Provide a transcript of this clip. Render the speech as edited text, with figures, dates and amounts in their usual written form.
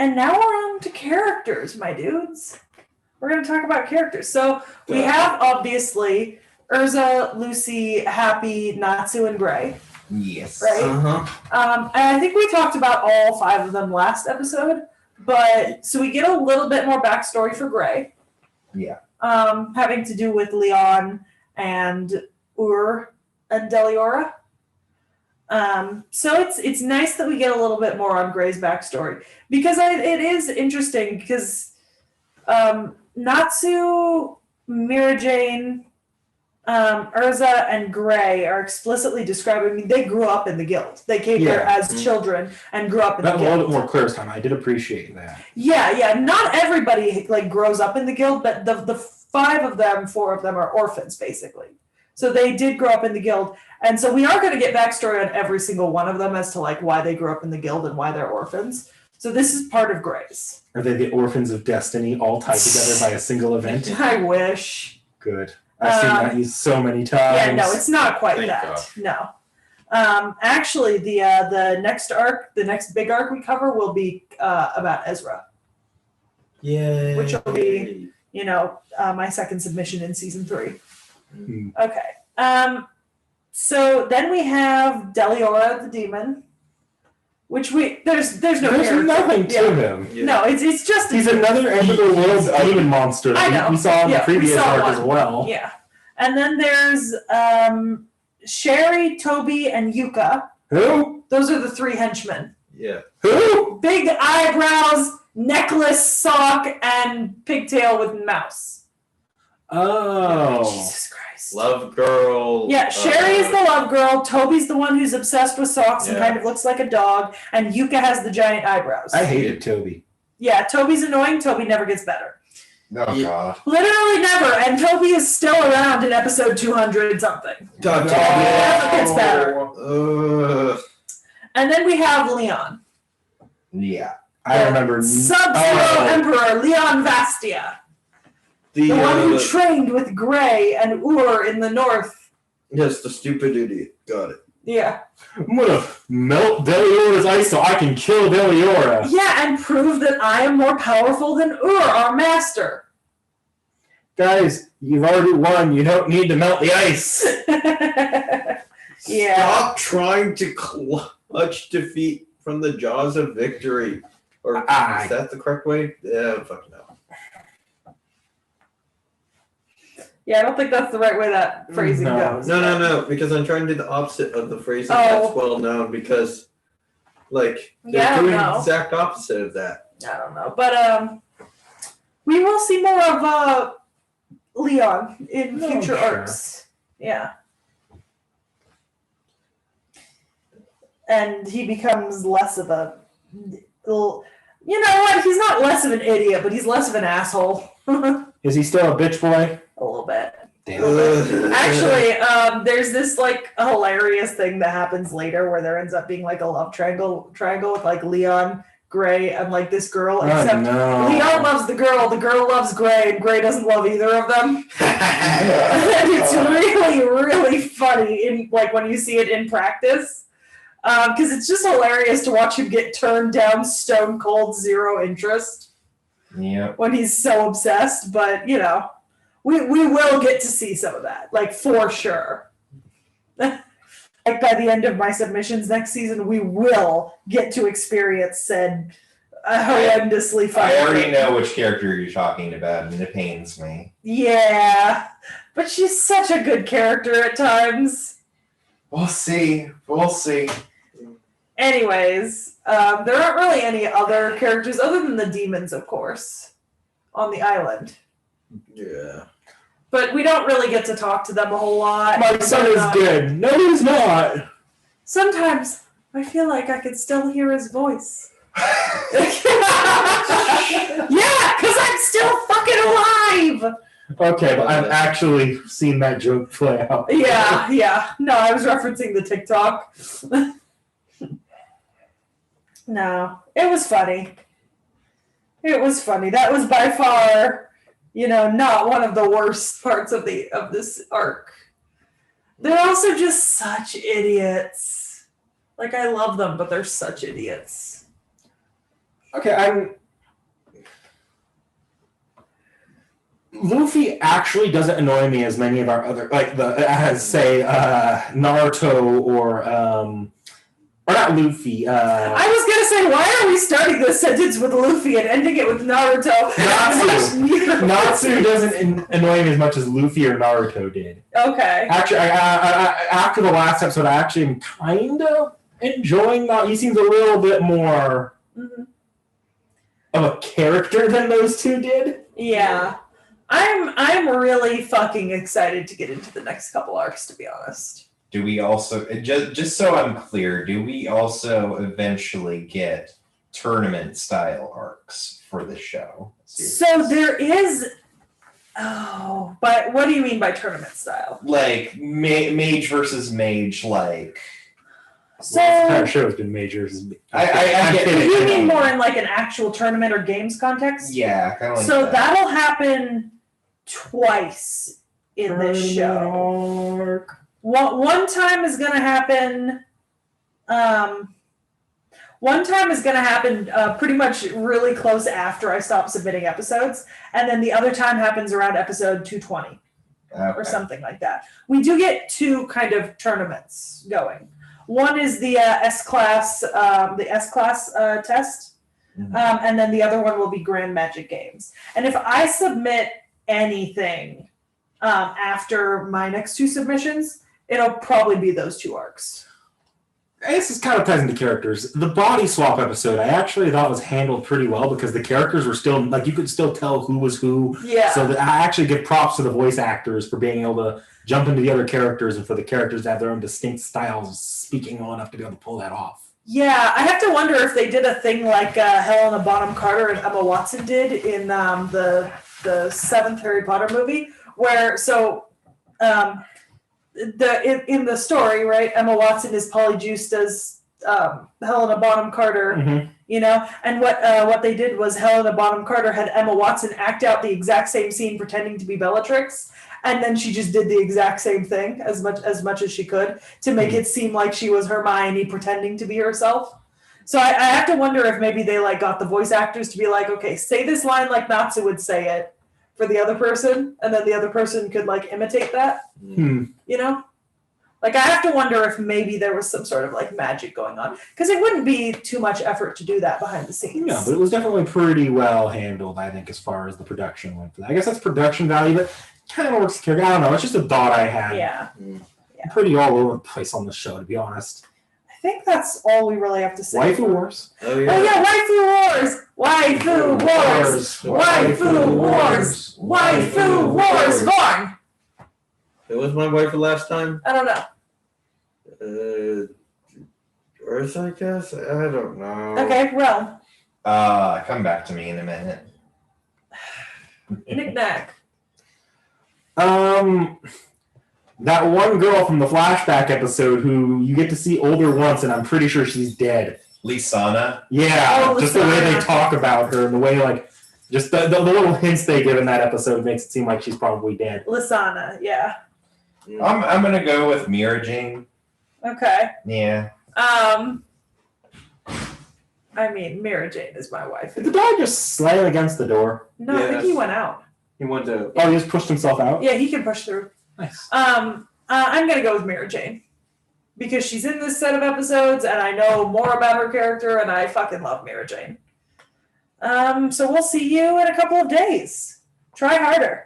And now we're on to characters, my dudes. We're going to talk about characters. So we have, obviously, Urza, Lucy, Happy, Natsu, and Gray. Yes. Right? And I think we talked about all 5 of them last episode. But so we get a little bit more backstory for Gray. Yeah. Having to do with Leon and and Deliora. So it's nice that we get a little bit more on Gray's backstory because it is interesting because Natsu, Mira Jane, Urza, and Gray are explicitly described. I mean, they grew up in the guild. They came here as children and grew up in the guild. That was a little bit more clear this time. I did appreciate that. Yeah. Not everybody grows up in the guild, but the 4 of them are orphans basically. So they did grow up in the guild. And so we are going to get backstory on every single one of them as to why they grew up in the guild and why they're orphans. So this is part of Gray's. Are they the orphans of destiny all tied together by a single event? I wish. Good. I've seen that used so many times. Yeah, no, it's not quite that. No. Actually, the next arc, the next big arc we cover will be about Ezra. Yay. Which will be, my second submission in season 3. Okay. So then we have Deliora the demon, which there's nothing to him. Yeah. No, it's just he's another end of the world demon monster. I know. We saw in the previous arc as well. Yeah. And then there's Sherry, Toby, and Yuka. Who? Those are the 3 henchmen. Yeah. Who? Big eyebrows, necklace, sock, and pigtail with mouse. Oh. Jesus Christ. Love girl. Yeah, Sherry is the love girl. Toby's the one who's obsessed with socks and kind of looks like a dog. And Yuka has the giant eyebrows. I hated Toby. Yeah, Toby's annoying. Toby never gets better. Oh, God. Literally never. And Toby is still around in episode 200 something. God, Toby never gets better. And then we have Leon. Yeah. I remember. Sub-Zero Emperor Leon Vastia. The one who trained with Gray and in the north. Yes, the stupid idiot. Got it. Yeah. I'm gonna melt Deliora's ice so I can kill Deliora. Yeah, and prove that I am more powerful than our master. Guys, you've already won. You don't need to melt the ice. Yeah. Stop trying to clutch defeat from the jaws of victory. Or is that the correct way? Yeah, fuck no. Yeah, I don't think that's the right way that phrasing goes. No, because I'm trying to do the opposite of the phrasing that's well known because, they're doing the exact opposite of that. I don't know. But, we will see more of, Leon in future arcs. Yeah. And he becomes less of a... You know what? He's not less of an idiot, but he's less of an asshole. Is he still a bitch boy? A little bit. Damn. Actually, there's this hilarious thing that happens later where there ends up being a love triangle with Leon, Gray, and this girl. Except Leon loves the girl loves Gray, and Gray doesn't love either of them. And it's really, really funny when you see it in practice. Because it's just hilarious to watch him get turned down stone cold, zero interest. Yeah. When he's so obsessed, but we will get to see some of that, for sure. By the end of my submissions next season, we will get to experience said horrendously funny. I already know which character you're talking about, and it pains me. Yeah, but she's such a good character at times. We'll see. Anyways, there aren't really any other characters other than the demons, of course, on the island. Yeah. But we don't really get to talk to them a whole lot. My son is dead. No, he's not. Sometimes I feel like I can still hear his voice. Yeah, because I'm still fucking alive. Okay, but I've actually seen that joke play out. Yeah. No, I was referencing the TikTok. No, it was funny. That was by far, not one of the worst parts of this arc. They're also just such idiots. I love them, but they're such idiots. Okay, Luffy actually doesn't annoy me as many of our other, as say Naruto or not Luffy. I was gonna say, why are we starting this sentence with Luffy and ending it with Naruto? Natsu doesn't annoy me as much as Luffy or Naruto did. Okay. Actually, after the last episode, I actually am kind of enjoying that. He seems a little bit more of a character than those two did. Yeah. I'm really fucking excited to get into the next couple arcs, to be honest. Do we also, just so I'm clear, do we also eventually get tournament-style arcs for the show? So there is... Oh, but what do you mean by tournament style? Like, mage versus mage, like... So... Well, the entire show has been mage versus mage. I get it. You mean more in like an actual tournament or games context? Yeah, kind of like so that. That'll happen twice in this show. One time is going to happen. One time is going to happen pretty much really close after I stop submitting episodes, and then the other time happens around episode 220 or something like that. We do get two kind of tournaments going. One is the S-Class test, and then the other one will be Grand Magic Games. And if I submit anything after my next two submissions, it'll probably be those two arcs. This is kind of ties into characters. The body swap episode, I actually thought was handled pretty well because the characters were still, like, you could still tell who was who. Yeah. So I actually give props to the voice actors for being able to jump into the other characters and for the characters to have their own distinct styles of speaking well enough to be able to pull that off. Yeah, I have to wonder if they did a thing like Helena Bonham Carter and Emma Watson did in the seventh Harry Potter movie, where in the story, right, Emma Watson is polyjuiced as Helena Bonham Carter, you know, and what they did was Helena Bonham Carter had Emma Watson act out the exact same scene pretending to be Bellatrix, and then she just did the exact same thing as much as she could to make it seem like she was Hermione pretending to be herself. So I have to wonder if maybe they like got the voice actors to be like, okay, say this line like Natsu would say it for the other person, and then the other person could like imitate that. You know? Like, I have to wonder if maybe there was some sort of like magic going on, because it wouldn't be too much effort to do that behind the scenes. No, but it was definitely pretty well handled, I think, as far as the production went for that. I guess that's production value, but kind of works. I don't know. It's just a thought I had. Yeah. I'm pretty all over the place on the show, to be honest. I think that's all we really have to say. Waifu Wars. Oh yeah. Oh yeah, Waifu Wars! Waifu Wars! Waifu Wars! Waifu Wars! Vaughn! Who was my wife last time? I don't know. Earth, I guess? I don't know. Okay, Realm. Come back to me in a minute. Knick-knack. That one girl from the flashback episode who you get to see older once, and I'm pretty sure she's dead. Lisana? Yeah, just the way Lisana. they talk about her and the way, like, just the little hints they give in that episode makes it seem like she's probably dead. Lisana, yeah. I'm gonna go with Mira Jane. Okay. Yeah. I mean, Mira Jane is my wife. Did the dog just slam against the door? No, I think he went out. He went to. Oh, he just pushed himself out? Yeah, he can push through. Nice. I'm gonna go with Mira Jane because she's in this set of episodes, and I know more about her character, and I fucking love Mira Jane. So we'll see you in a couple of days. Try harder.